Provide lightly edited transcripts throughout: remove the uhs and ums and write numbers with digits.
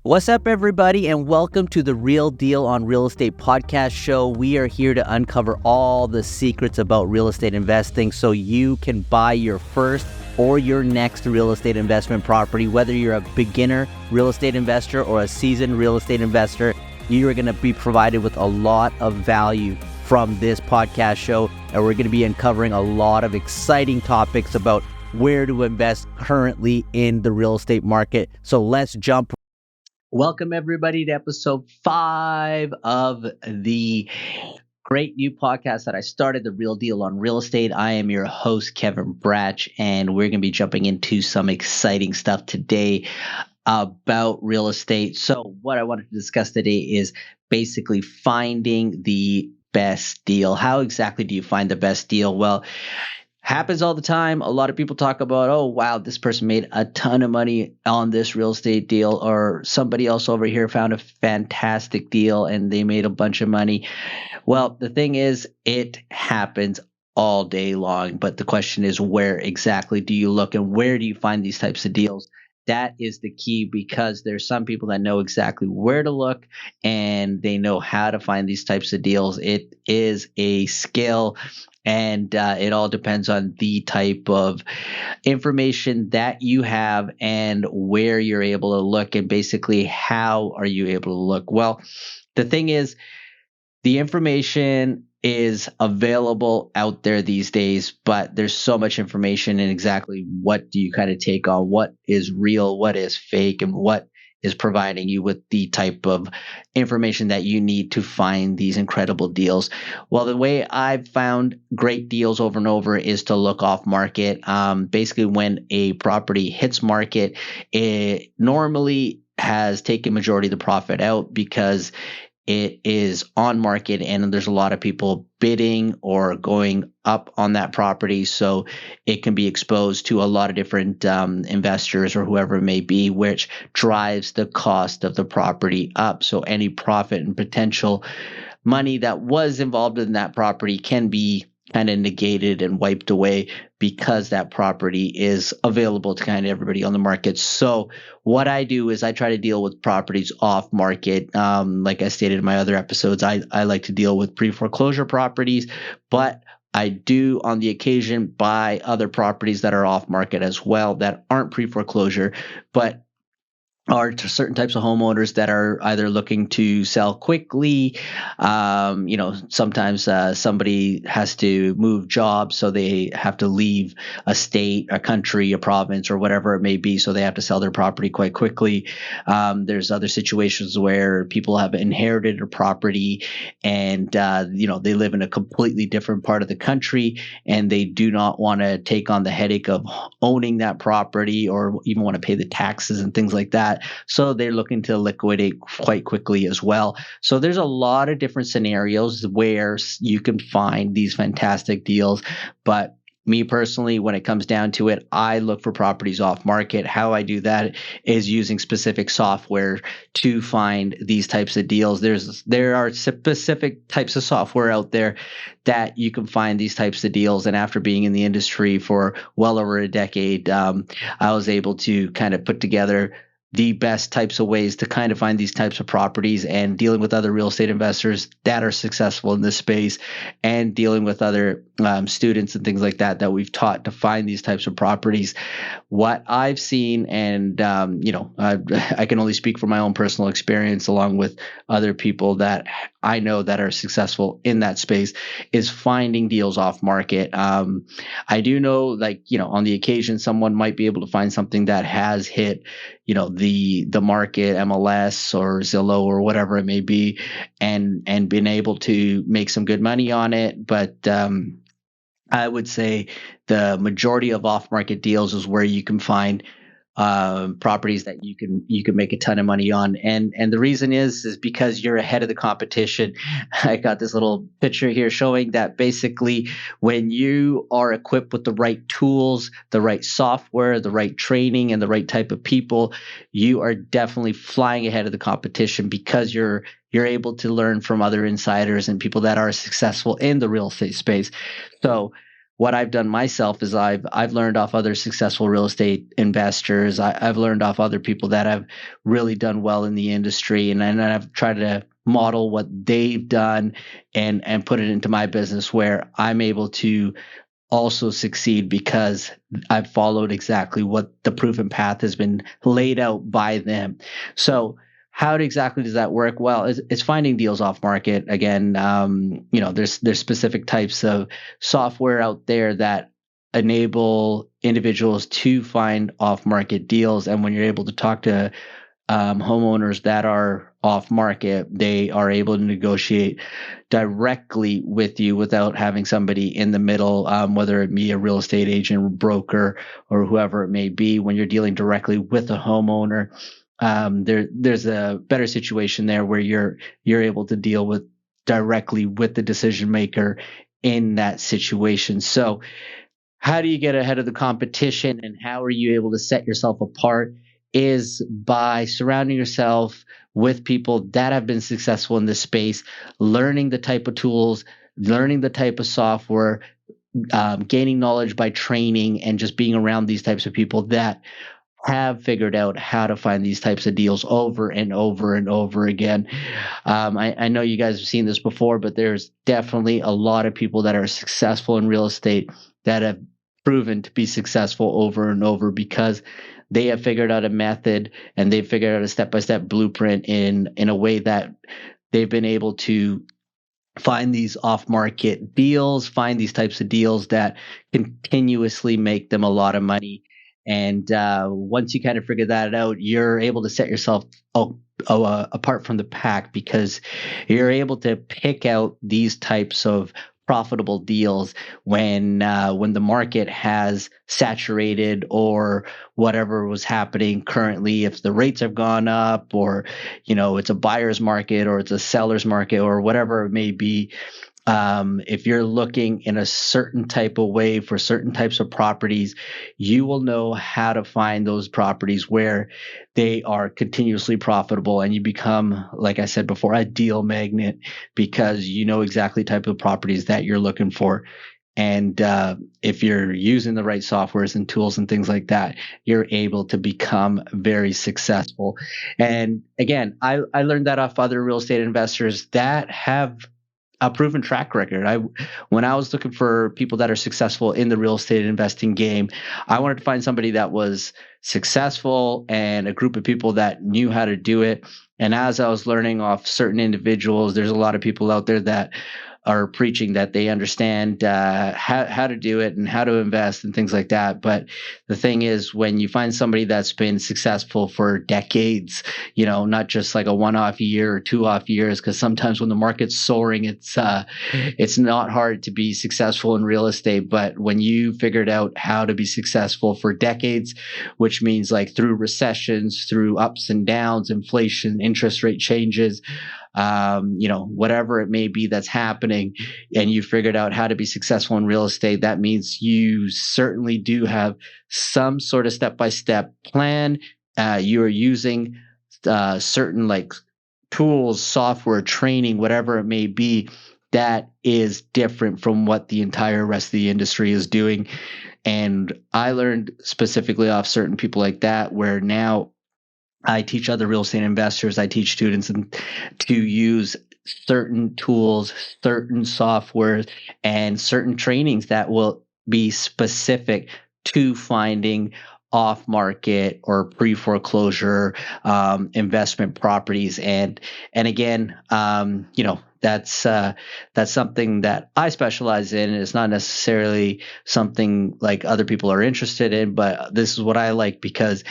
What's up, everybody, and welcome to the Real Deal on Real Estate podcast show. We are here to uncover all the secrets about real estate investing so you can buy your first or your next real estate investment property. Whether you're a beginner real estate investor or a seasoned real estate investor, you are going to be provided with a lot of value from this podcast show, and we're going to be uncovering a lot of exciting topics about where to invest currently in the real estate market. So let's jump. Welcome, everybody, to episode 5 of the great new podcast that I started, The Real Deal on Real Estate. I am your host, Kevin Bratch, and we're going to be jumping into some exciting stuff today about real estate. So what I wanted to discuss today is basically finding the best deal. How exactly do you find the best deal? Well, happens all the time. A lot of people talk about, oh, wow, this person made a ton of money on this real estate deal, or somebody else over here found a fantastic deal and they made a bunch of money. Well, the thing is, it happens all day long. But the question is, where exactly do you look and where do you find these types of deals? That is the key, because there's some people that know exactly where to look and they know how to find these types of deals. It is a skill, and it all depends on the type of information that you have and where you're able to look, and basically how are you able to look. Well, the thing is, the information is available out there these days, but there's so much information, and exactly what do you kind of take on, what is real, what is fake, and what is providing you with the type of information that you need to find these incredible deals. Well, the way I've found great deals over and over is to look off market. Basically, when a property hits market, it normally has taken majority of the profit out because it is on market and there's a lot of people bidding or going up on that property. So it can be exposed to a lot of different investors or whoever it may be, which drives the cost of the property up. So any profit and potential money that was involved in that property can be kind of negated and wiped away because that property is available to kind of everybody on the market. So what I do is I try to deal with properties off market. Like I stated in my other episodes, I like to deal with pre-foreclosure properties, but I do on the occasion buy other properties that are off market as well that aren't pre-foreclosure, but are to certain types of homeowners that are either looking to sell quickly. Sometimes somebody has to move jobs, so they have to leave a state, a country, a province, or whatever it may be, so they have to sell their property quite quickly. There's other situations where people have inherited a property and they live in a completely different part of the country and they do not want to take on the headache of owning that property or even want to pay the taxes and things like that. So they're looking to liquidate quite quickly as well. So there's a lot of different scenarios where you can find these fantastic deals. But me personally, when it comes down to it, I look for properties off market. How I do that is using specific software to find these types of deals. There are specific types of software out there that you can find these types of deals. And after being in the industry for well over a decade, I was able to kind of put together the best types of ways to kind of find these types of properties, and dealing with other real estate investors that are successful in this space, and dealing with other students and things like that we've taught to find these types of properties. What I've seen, and I can only speak from my own personal experience along with other people that I know that are successful in that space, is finding deals off market. I do know, on the occasion, someone might be able to find something that has hit, the market, MLS or Zillow or whatever it may be, and been able to make some good money on it. But I would say the majority of off-market deals is where you can find properties that you can make a ton of money on, and the reason is because you're ahead of the competition. I got this little picture here showing that basically when you are equipped with the right tools, the right software, the right training, and the right type of people, you are definitely flying ahead of the competition, because you're able to learn from other insiders and people that are successful in the real estate space. So what I've done myself is I've learned off other successful real estate investors. I've learned off other people that have really done well in the industry, and I've tried to model what they've done and put it into my business where I'm able to also succeed because I've followed exactly what the proven path has been laid out by them. So exactly does that work? Well, it's finding deals off market. Again, there's specific types of software out there that enable individuals to find off market deals. And when you're able to talk to homeowners that are off market, they are able to negotiate directly with you without having somebody in the middle, whether it be a real estate agent, broker, or whoever it may be. When you're dealing directly with a homeowner, there's a better situation there where you're able to deal with directly with the decision maker in that situation. So how do you get ahead of the competition, and how are you able to set yourself apart is by surrounding yourself with people that have been successful in this space, learning the type of tools, learning the type of software, gaining knowledge by training, and just being around these types of people that have figured out how to find these types of deals over and over and over again. I know you guys have seen this before, but there's definitely a lot of people that are successful in real estate that have proven to be successful over and over because they have figured out a method and they've figured out a step-by-step blueprint in a way that they've been able to find these off-market deals, find these types of deals that continuously make them a lot of money. And once you kind of figure that out, you're able to set yourself apart from the pack because you're able to pick out these types of profitable deals when the market has saturated or whatever was happening currently. If the rates have gone up, or it's a buyer's market or it's a seller's market or whatever it may be. If you're looking in a certain type of way for certain types of properties, you will know how to find those properties where they are continuously profitable, and you become, like I said before, a deal magnet because you know exactly type of properties that you're looking for. And if you're using the right softwares and tools and things like that, you're able to become very successful. And again, I learned that off other real estate investors that have a proven track record. When I was looking for people that are successful in the real estate investing game, I wanted to find somebody that was successful and a group of people that knew how to do it. And as I was learning off certain individuals, there's a lot of people out there that are preaching that they understand how to do it and how to invest and things like that. But the thing is, when you find somebody that's been successful for decades, not just like a one-off year or two-off years, because sometimes when the market's soaring, it's not hard to be successful in real estate. But when you figured out how to be successful for decades, which means like through recessions, through ups and downs, inflation, interest rate changes, whatever it may be that's happening, and you figured out how to be successful in real estate, that means you certainly do have some sort of step-by-step plan. You are using certain like tools, software, training, whatever it may be, that is different from what the entire rest of the industry is doing. And I learned specifically off certain people like that, where now I teach other real estate investors, I teach students to use certain tools, certain softwares, and certain trainings that will be specific to finding off market or pre foreclosure investment properties. And again, that's something that I specialize in. It's not necessarily something like other people are interested in, but this is what I like because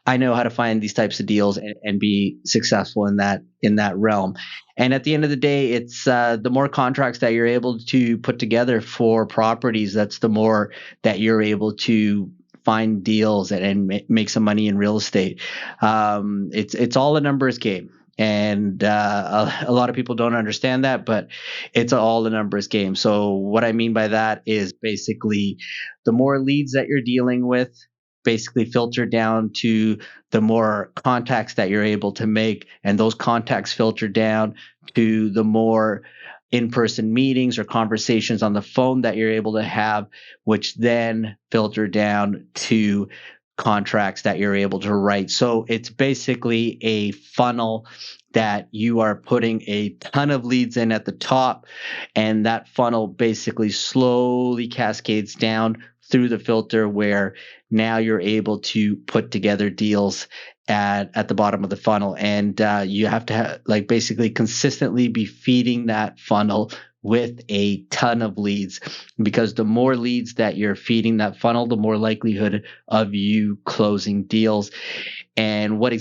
I know how to find these types of deals and be successful in that realm. And at the end of the day, it's the more contracts that you're able to put together for properties, that's the more that you're able to find deals and make some money in real estate. It's all a numbers game. And a lot of people don't understand that, but it's all a numbers game. So what I mean by that is basically the more leads that you're dealing with, basically filter down to the more contacts that you're able to make, and those contacts filter down to the more in-person meetings or conversations on the phone that you're able to have, which then filter down to contracts that you're able to write. So it's basically a funnel that you are putting a ton of leads in at the top, and that funnel basically slowly cascades down through the filter, where now you're able to put together deals at the bottom of the funnel. And you have to basically consistently be feeding that funnel with a ton of leads, because the more leads that you're feeding that funnel, the more likelihood of you closing deals. And what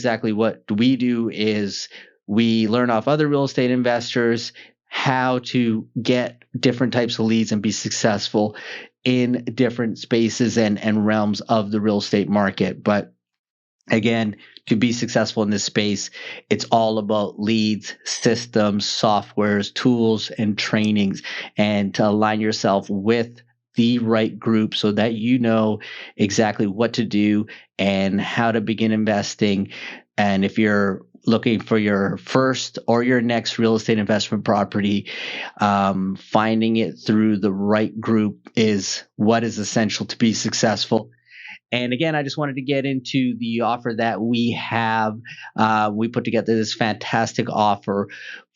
we do is we learn off other real estate investors how to get different types of leads and be successful in different spaces and realms of the real estate market. But again, to be successful in this space, it's all about leads, systems, softwares, tools, and trainings, and to align yourself with the right group so that you know exactly what to do and how to begin investing. And if you're looking for your first or your next real estate investment property, finding it through the right group is what is essential to be successful. And again, I just wanted to get into the offer that we have. We put together this fantastic offer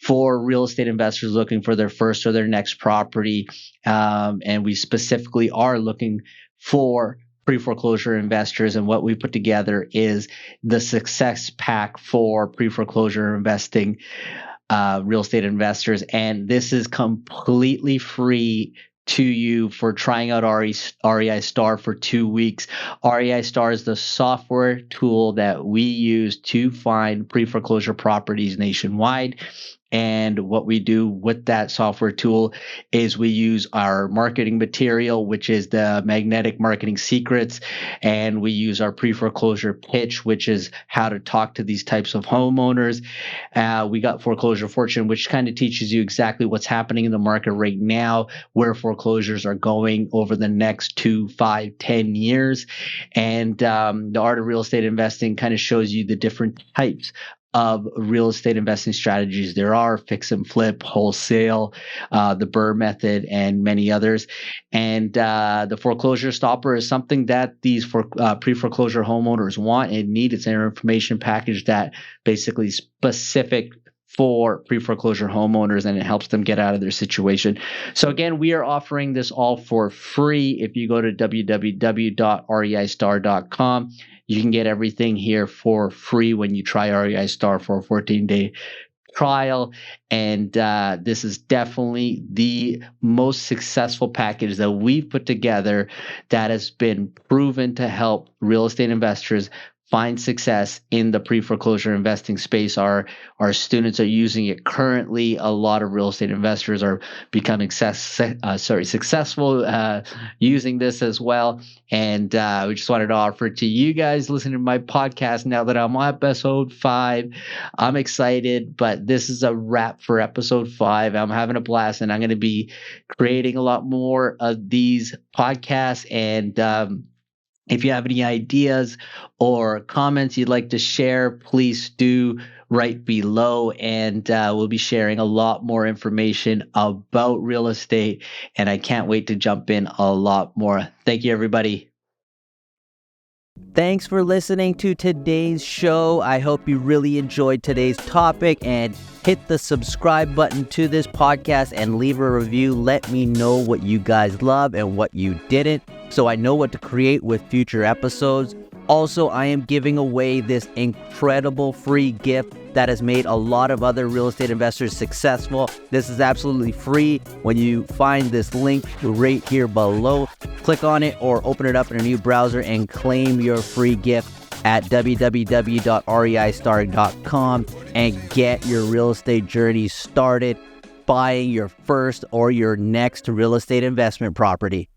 for real estate investors looking for their first or their next property. And we specifically are looking for pre-foreclosure investors. And what we put together is the success pack for pre-foreclosure investing real estate investors. And this is completely free to you for trying out REI Star for 2 weeks. REI Star is the software tool that we use to find pre-foreclosure properties nationwide. And what we do with that software tool is we use our marketing material, which is the Magnetic Marketing Secrets, and we use our pre-foreclosure pitch, which is how to talk to these types of homeowners. We got Foreclosure Fortune, which kind of teaches you exactly what's happening in the market right now, where foreclosures are going over the next 2, 5, 10 years. And the Art of Real Estate Investing kind of shows you the different types of real estate investing strategies. There are fix and flip, wholesale, the BRRRR method, and many others. And the foreclosure stopper is something that these pre-foreclosure homeowners want and need. It's an information package that basically specific for pre-foreclosure homeowners, and it helps them get out of their situation. So again, we are offering this all for free. If you go to www.reistar.com, you can get everything here for free when you try REI Star for a 14-day trial. And this is definitely the most successful package that we've put together that has been proven to help real estate investors find success in the pre-foreclosure investing space. Our students are using it currently. A lot of real estate investors are becoming successful using this as well. And we just wanted to offer it to you guys listening to my podcast now that I'm on episode 5. I'm excited, but this is a wrap for episode 5. I'm having a blast, and I'm going to be creating a lot more of these podcasts. And if you have any ideas or comments you'd like to share, please do write below, and we'll be sharing a lot more information about real estate, and I can't wait to jump in a lot more. Thank you, everybody. Thanks for listening to today's show. I hope you really enjoyed today's topic, and hit the subscribe button to this podcast and leave a review. Let me know what you guys love and what you didn't, so I know what to create with future episodes. Also, I am giving away this incredible free gift that has made a lot of other real estate investors successful. This is absolutely free. When you find this link right here below, click on it or open it up in a new browser and claim your free gift at www.reistar.com and get your real estate journey started buying your first or your next real estate investment property.